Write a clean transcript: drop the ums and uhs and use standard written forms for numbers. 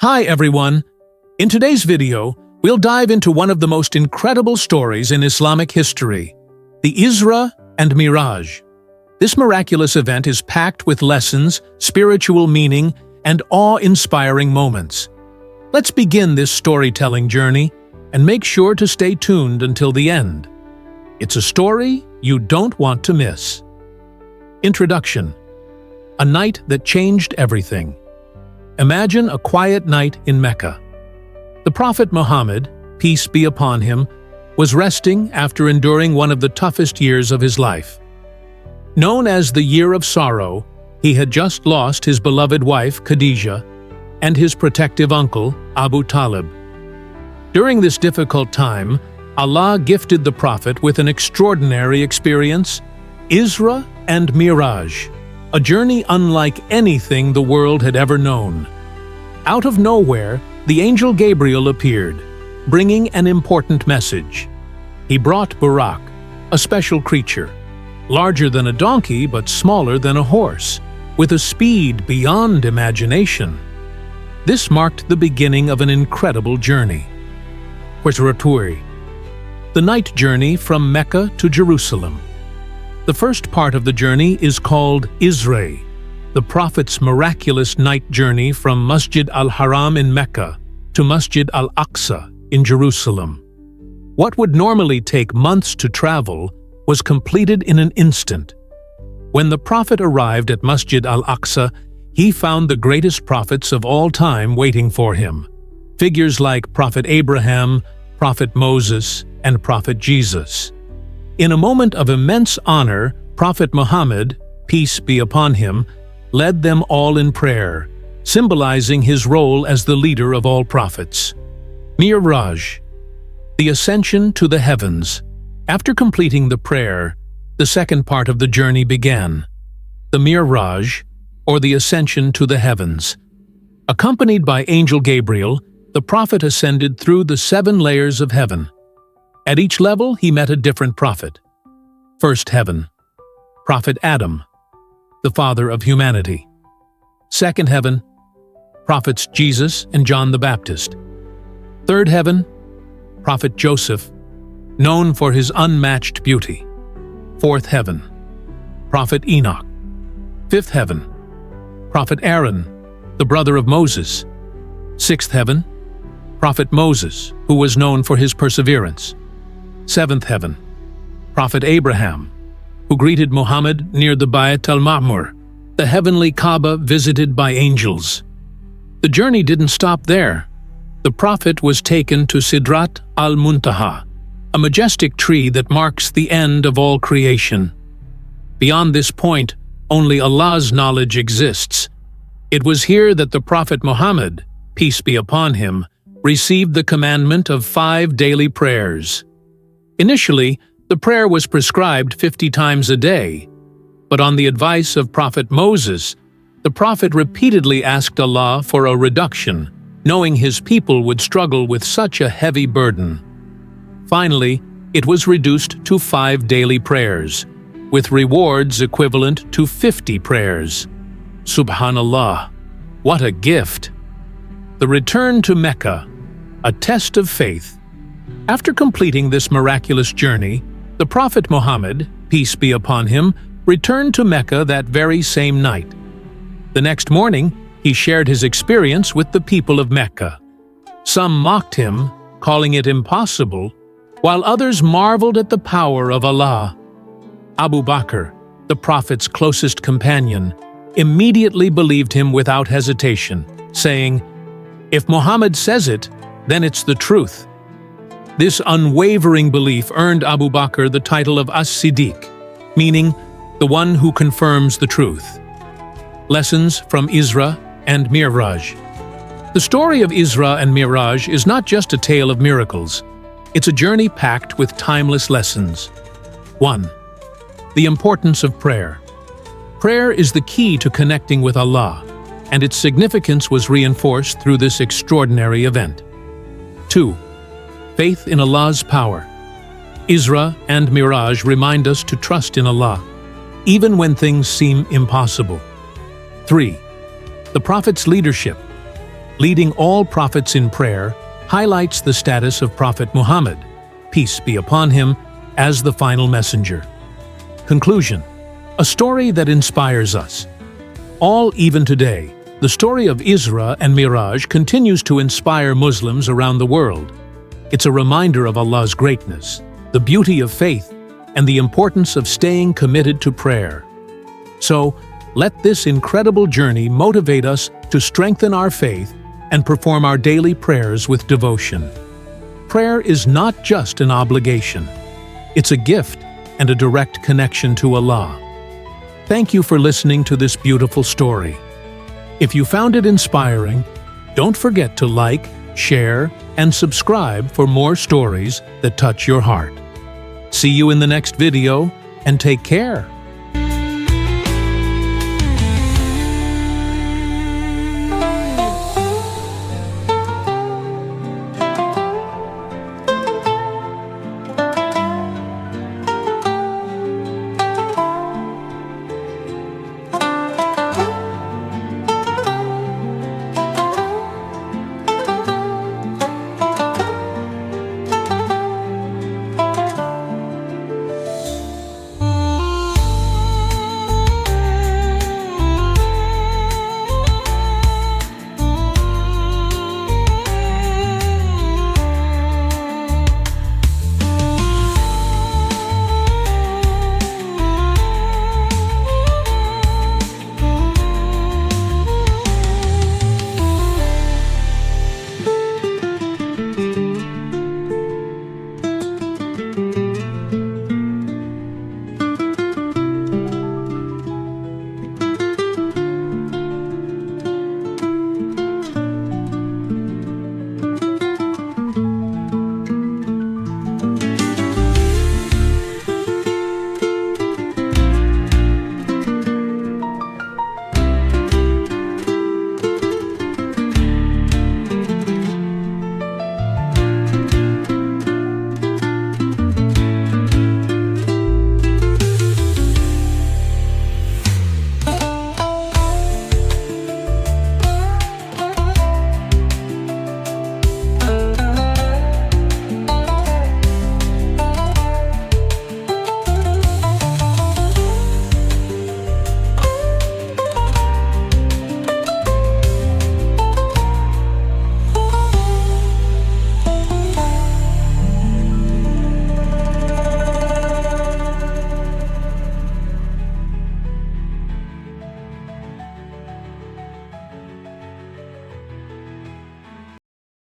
Hi everyone! In today's video, we'll dive into one of the most incredible stories in Islamic history, the Isra and Miraj. This miraculous event is packed with lessons, spiritual meaning, and awe-inspiring moments. Let's begin this storytelling journey and make sure to stay tuned until the end. It's a story you don't want to miss. Introduction: a night that changed everything. Imagine a quiet night in Mecca. The Prophet Muhammad, peace be upon him, was resting after enduring one of the toughest years of his life. Known as the Year of Sorrow, he had just lost his beloved wife Khadijah and his protective uncle Abu Talib. During this difficult time, Allah gifted the Prophet with an extraordinary experience, Isra and Miraj, a journey unlike anything the world had ever known. Out of nowhere, the angel Gabriel appeared, bringing an important message. He brought Buraq, a special creature, larger than a donkey but smaller than a horse, with a speed beyond imagination. This marked the beginning of an incredible journey. The night journey from Mecca to Jerusalem. The first part of the journey is called Isra, the Prophet's miraculous night journey from Masjid al-Haram in Mecca to Masjid al-Aqsa in Jerusalem. What would normally take months to travel was completed in an instant. When the Prophet arrived at Masjid al-Aqsa, he found the greatest prophets of all time waiting for him. Figures like Prophet Abraham, Prophet Moses, and Prophet Jesus. In a moment of immense honor, Prophet Muhammad, peace be upon him, led them all in prayer, symbolizing his role as the leader of all prophets. Miraj, the ascension to the heavens. After completing the prayer, the second part of the journey began. The Miraj, or the ascension to the heavens. Accompanied by Angel Gabriel, the Prophet ascended through the 7 layers of heaven. At each level, he met a different prophet. First heaven, Prophet Adam, the father of humanity. Second heaven, prophets Jesus and John the Baptist. Third heaven, Prophet Joseph, known for his unmatched beauty. Fourth heaven, Prophet Enoch. Fifth heaven, Prophet Aaron, the brother of Moses. Sixth heaven, Prophet Moses, who was known for his perseverance. Seventh heaven, Prophet Abraham, who greeted Muhammad near the Bayt al-Ma'mur, the heavenly Kaaba visited by angels. The journey didn't stop there. The Prophet was taken to Sidrat al-Muntaha, a majestic tree that marks the end of all creation. Beyond this point, only Allah's knowledge exists. It was here that the Prophet Muhammad, peace be upon him, received the commandment of 5 daily prayers. Initially, the prayer was prescribed 50 times a day, but on the advice of Prophet Moses, the Prophet repeatedly asked Allah for a reduction, knowing his people would struggle with such a heavy burden. Finally, it was reduced to 5 daily prayers, with rewards equivalent to 50 prayers. Subhanallah, what a gift! The return to Mecca, a test of faith. After completing this miraculous journey, the Prophet Muhammad, peace be upon him, returned to Mecca that very same night. The next morning, he shared his experience with the people of Mecca. Some mocked him, calling it impossible, while others marveled at the power of Allah. Abu Bakr, the Prophet's closest companion, immediately believed him without hesitation, saying, "If Muhammad says it, then it's the truth." This unwavering belief earned Abu Bakr the title of As-Siddiq, meaning the one who confirms the truth. Lessons from Isra and Miraj. The story of Isra and Miraj is not just a tale of miracles. It's a journey packed with timeless lessons. 1. The importance of prayer. Prayer is the key to connecting with Allah, and its significance was reinforced through this extraordinary event. 2. Faith in Allah's power. Isra and Miraj remind us to trust in Allah, even when things seem impossible. 3. The Prophet's leadership. leading all prophets in prayer, highlights the status of Prophet Muhammad, peace be upon him, as the final messenger. Conclusion: a story that inspires us. Even today, the story of Isra and Miraj continues to inspire Muslims around the world. It's a reminder of Allah's greatness, the beauty of faith, and the importance of staying committed to prayer. So, let this incredible journey motivate us to strengthen our faith and perform our daily prayers with devotion. Prayer is not just an obligation. It's a gift and a direct connection to Allah. Thank you for listening to this beautiful story. If you found it inspiring, don't forget to like, share, and subscribe for more stories that touch your heart. See you in the next video, and take care.